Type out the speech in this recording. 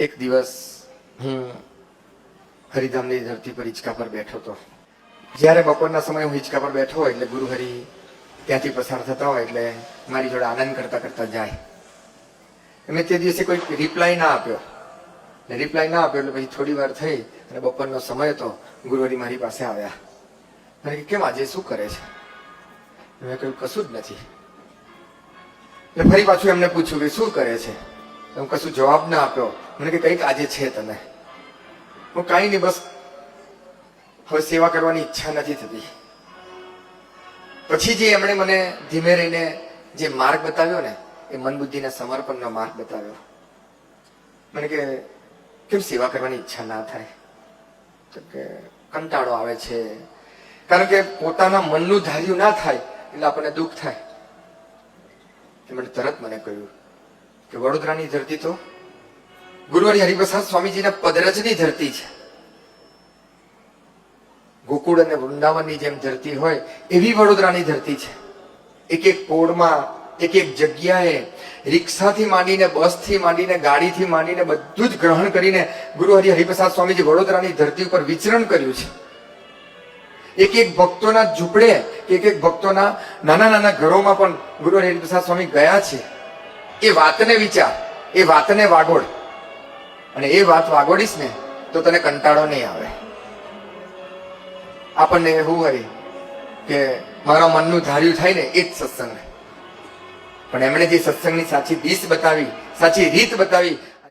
એક દિવસ હું હરિધામની ધરતી પર હિંચકા પર બેઠો હતો. જ્યારે બપોરના સમયે હું હિંચકા પર બેઠો હોય એટલે ગુરુહરિ ત્યાંથી પસાર થતા હોય એટલે મારી જોડે આનંદ કરતા કરતા જાય. મેં તે દિવસે કોઈ રિપ્લાય ના આપ્યો એટલે પછી થોડી વાર થઈ અને બપોરનો સમય હતો. ગુરુહરિ મારી પાસે આવ્યા. મને કે કેમ આજે શું કરે છે? મેં કહ્યું કશું જ નથી. એટલે ફરી પાછું એમને પૂછ્યું કે શું કરે છે? હું કશું જવાબ ના આપ્યો. મને કે કંઈક આજે છે તને. હું કાંઈ નહીં, બસ હવે સેવા કરવાની ઈચ્છા નથી થતી. પછી જે એમણે મને ધીમે રહીને જે માર્ગ બતાવ્યો ને એ મન બુદ્ધિના સમર્પણનો માર્ગ બતાવ્યો. મને કે કેમ સેવા કરવાની ઈચ્છા ના થાય? તો કે કંટાળો આવે છે, કારણ કે પોતાના મનનું ધાર્યું ના થાય એટલે આપણને દુઃખ થાય. મને તરત મને કહ્યું કે વડોદરાની ધરતી તો ગુરુહરિ હરિપ્રસાદ સ્વામીજીના પદરજની ધરતી છે. ગોકુળ અને વૃંદાવનની જેમ ધરતી હોય એવી વડોદરાની ધરતી છે. એક એક પોળમાં, એક એક જગ્યાએ રિક્ષાથી માંડીને, બસથી માંડીને, ગાડીથી માંડીને બધું જ ગ્રહણ કરીને ગુરુહરિ હરિપ્રસાદ સ્વામીજી વડોદરાની ધરતી ઉપર વિચરણ કર્યું છે. એક એક ભક્તોના ઝૂંપડે, એક એક ભક્તોના નાના નાના ઘરોમાં પણ ગુરુહરિ હરિપ્રસાદ સ્વામી ગયા છે. એ વાતને વિચાર, એ વાતને વાગોળ, અને એ વાત વાગોડીશ ને તો તને કંટાળો નહીં આવે. આપણને એવું હોય કે મારા મનનું ધાર્યું થાય ને એ જ સત્સંગ. પણ એમણે જે સત્સંગની સાચી દિશ બતાવી, સાચી રીત બતાવી,